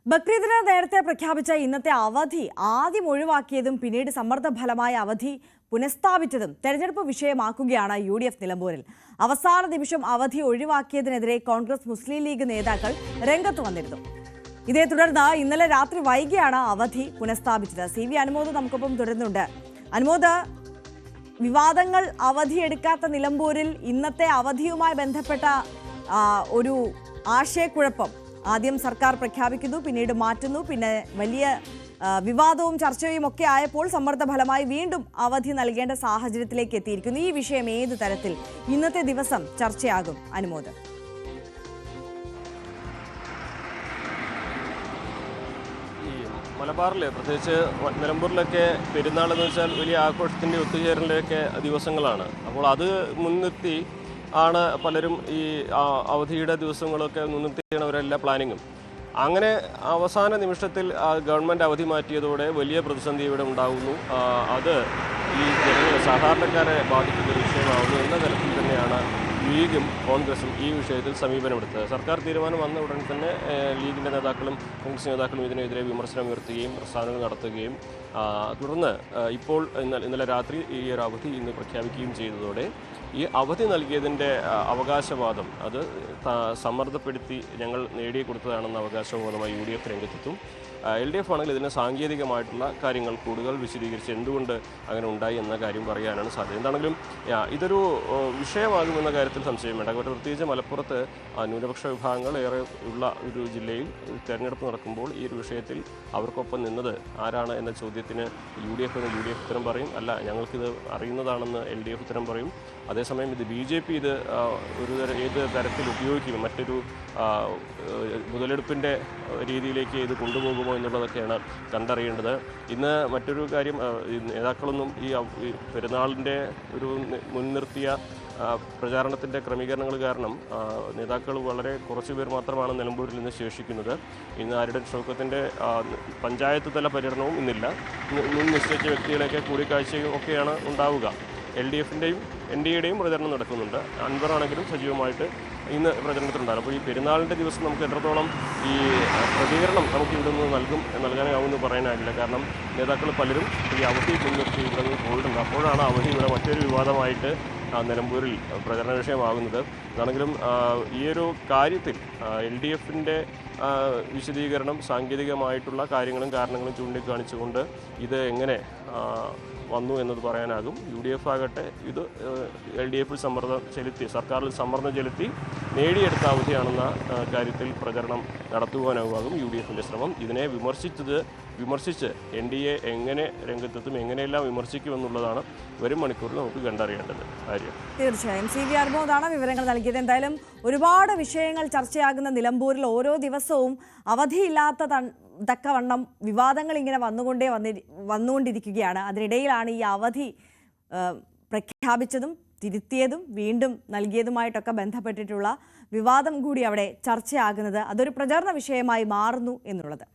ബക്രീദിന് നേരത്തെ പ്രഖ്യാപിച്ച ഇന്നത്തെ അവധി ആദ്യം ഒഴിവാക്കിയതും പിന്നീട് സമ്മർദ്ദ ഫലമായ അവധി പുനഃസ്ഥാപിച്ചതും തെരഞ്ഞെടുപ്പ് വിഷയമാക്കുകയാണ് UDF നിലമ്പൂരിൽ. അവസാന നിമിഷം അവധി ഒഴിവാക്കിയതിനെതിരെ കോൺഗ്രസ് മുസ്ലിം ലീഗ് നേതാക്കൾ രംഗത്ത് വന്നിരുന്നു. ഇതേ തുടർന്ന് ഇന്നലെ രാത്രി വൈകിയാണ് അവധി പുനഃസ്ഥാപിച്ചത്. CV അനുമോദ് നമുക്കൊപ്പം തുടരുന്നുണ്ട്. അനുമോദ്, വിവാദങ്ങൾ അവധിയെടുക്കാത്ത നിലമ്പൂരിൽ ഇന്നത്തെ അവധിയുമായി ബന്ധപ്പെട്ട ഒരു ആശയക്കുഴപ്പം ആദ്യം സർക്കാർ പ്രഖ്യാപിക്കുന്നു, പിന്നീട് മാറ്റുന്നു, പിന്നെ വലിയ വിവാദവും ചർച്ചയും ഒക്കെ ആയപ്പോൾ സമ്മർദ്ദ ഫലമായി വീണ്ടും അവധി നൽകേണ്ട സാഹചര്യത്തിലേക്ക് എത്തിയിരിക്കുന്നു. ഈ വിഷയം ഏത് തരത്തിൽ ഇന്നത്തെ ദിവസം ചർച്ചയാകും അനുമോദ്? മലബാറിൽ പ്രത്യേകിച്ച് നിലമ്പൂരിലൊക്കെ പെരുന്നാൾ എന്ന് വെച്ചാൽ വലിയ ആഘോഷത്തിൻ്റെ ഒത്തുചേരലിൻ്റെയൊക്കെ ദിവസങ്ങളാണ്. അപ്പോൾ അത് മുൻനിർത്തി ആണ് പലരും ഈ അവധിയുടെ ദിവസങ്ങളൊക്കെ മുൻനിർത്തിയാണ് അവരെല്ലാ പ്ലാനിങ്ങും. അങ്ങനെ അവസാന നിമിഷത്തിൽ ഗവൺമെൻറ് അവധി മാറ്റിയതോടെ വലിയ പ്രതിസന്ധി ഇവിടെ ഉണ്ടാകുന്നു. അത് ഈ ജനങ്ങളെ സാധാരണക്കാരെ ബാധിക്കുന്ന ഒരു വിഷയമാകുന്നു എന്ന തരത്തിൽ തന്നെയാണ് ലീഗും കോൺഗ്രസും ഈ വിഷയത്തിൽ സമീപനമെടുത്തത്. സർക്കാർ തീരുമാനം വന്ന ഉടൻ തന്നെ ലീഗിൻ്റെ നേതാക്കളും കോൺഗ്രസ് നേതാക്കളും ഇതിനെതിരെ വിമർശനം ഉയർത്തുകയും പ്രസ്ഥാനങ്ങൾ നടത്തുകയും തുടർന്ന് ഇപ്പോൾ ഇന്നലെ രാത്രി ഈ ഒരു അവധി ഇന്ന് പ്രഖ്യാപിക്കുകയും ചെയ്തതോടെ ഈ അവധി നൽകിയതിൻ്റെ അവകാശവാദം അത് സമ്മർദ്ദപ്പെടുത്തി ഞങ്ങൾ നേടിക്കൊടുത്തതാണെന്ന അവകാശവാദമായി UDF രംഗത്തെത്തും. LDF ആണെങ്കിൽ ഇതിന് സാങ്കേതികമായിട്ടുള്ള കാര്യങ്ങൾ കൂടുതൽ വിശദീകരിച്ച് എന്തുകൊണ്ട് അങ്ങനെ ഉണ്ടായി എന്ന കാര്യം പറയാനാണ് സാധ്യത. എന്താണെങ്കിലും ഇതൊരു വിഷയമാകുമെന്ന കാര്യത്തിൽ സംശയം വേണ്ട. പ്രത്യേകിച്ച് മലപ്പുറത്ത് ന്യൂനപക്ഷ വിഭാഗങ്ങൾ ഏറെ ഉള്ള ഒരു ജില്ലയിൽ തെരഞ്ഞെടുപ്പ് നടക്കുമ്പോൾ ഈ ഒരു വിഷയത്തിൽ അവർക്കൊപ്പം നിന്നത് ആരാണ് എന്ന ചോദ്യത്തിന് UDF ഉത്തരം പറയും, അല്ല ഞങ്ങൾക്കിത് അറിയുന്നതാണെന്ന് LDF ഉത്തരം പറയും. അതേസമയം ഇത് BJP ഇത് ഏത് തരത്തിൽ ഉപയോഗിക്കും, മറ്റൊരു മുതലെടുപ്പിൻ്റെ രീതിയിലേക്ക് ഇത് കൊണ്ടുപോകുമോ എന്നുള്ളതൊക്കെയാണ് കണ്ടറിയേണ്ടത്. ഇന്ന് മറ്റൊരു കാര്യം, നേതാക്കളൊന്നും ഈ പെരുന്നാളിൻ്റെ ഒരു മുൻനിർത്തിയ പ്രചാരണത്തിൻ്റെ ക്രമീകരണങ്ങൾ കാരണം നേതാക്കൾ വളരെ കുറച്ച് പേർ മാത്രമാണ് നിലമ്പൂരിൽ നിന്ന് ശേഷിക്കുന്നത്. ഇന്ന് ആരുടെ ഷൗക്കത്തിൻ്റെ പഞ്ചായത്ത് തല പര്യടനവും ഇന്നില്ല. മുൻ നിശ്ചയിച്ച വ്യക്തികളെയൊക്കെ കൂടിക്കാഴ്ചയും ഒക്കെയാണ് ഉണ്ടാവുക. LDFൻ്റെയും NDAയുടെയും പ്രചരണം നടക്കുന്നുണ്ട്. അൻവറാണെങ്കിലും സജീവമായിട്ട് ഇന്ന് പ്രചരണത്തിലുണ്ടാകും. അപ്പോൾ ഈ പെരുന്നാളിൻ്റെ ദിവസം നമുക്ക് എത്രത്തോളം ഈ പ്രതികരണം നമുക്ക് ഇവിടെ നിന്ന് നൽകാനാവുമെന്ന് പറയാനാകില്ല. കാരണം നേതാക്കൾ പലരും ഈ അവധി മുൻനിർത്തി ഇവിടെ നിന്ന് പോയിട്ടുണ്ട്. അപ്പോഴാണ് അവധി ഇവിടെ മറ്റൊരു വിവാദമായിട്ട് നിലമ്പൂരിൽ പ്രചരണ വിഷയമാകുന്നത്. അതാണെങ്കിലും ഈ ഒരു കാര്യത്തിൽ LDFൻ്റെ വിശദീകരണം സാങ്കേതികമായിട്ടുള്ള കാര്യങ്ങളും കാരണങ്ങളും ചൂണ്ടിക്കാണിച്ചുകൊണ്ട് ഇത് എങ്ങനെ വന്നു എന്നത് പറയാനാകും. UDF ആകട്ടെ ഇത് LDFിൽ സർക്കാരിൽ സമ്മർദ്ദം ചെലുത്തി നേടിയെടുത്ത അവധിയാണെന്ന കാര്യത്തിൽ പ്രചരണം നടത്തുവാനാകും UDFിൻ്റെ ശ്രമം. ഇതിനെ വിമർശിച്ച് NDA എങ്ങനെ രംഗത്തെത്തും, എങ്ങനെയെല്ലാം വിമർശിക്കുമെന്നുള്ളതാണ് വരും മണിക്കൂറിൽ നമുക്ക് കണ്ടറിയേണ്ടത് കാര്യം. തീർച്ചയായും CV അനുമോദാണ് വിവരങ്ങൾ നൽകിയത്. എന്തായാലും ഒരുപാട് വിഷയങ്ങൾ ചർച്ചയാകുന്ന നിലമ്പൂരിൽ ഓരോ ദിവസവും അവധിയില്ലാത്ത തക്കവണ്ണം വിവാദങ്ങൾ ഇങ്ങനെ വന്നുകൊണ്ടിരിക്കുകയാണ്. അതിനിടയിലാണ് ഈ അവധി പ്രഖ്യാപിച്ചതും തിരുത്തിയതും വീണ്ടും നൽകിയതുമായിട്ടൊക്കെ ബന്ധപ്പെട്ടിട്ടുള്ള വിവാദം കൂടി അവിടെ ചർച്ചയാകുന്നത്. അതൊരു പ്രചാരണ വിഷയമായി മാറുന്നു എന്നുള്ളത്.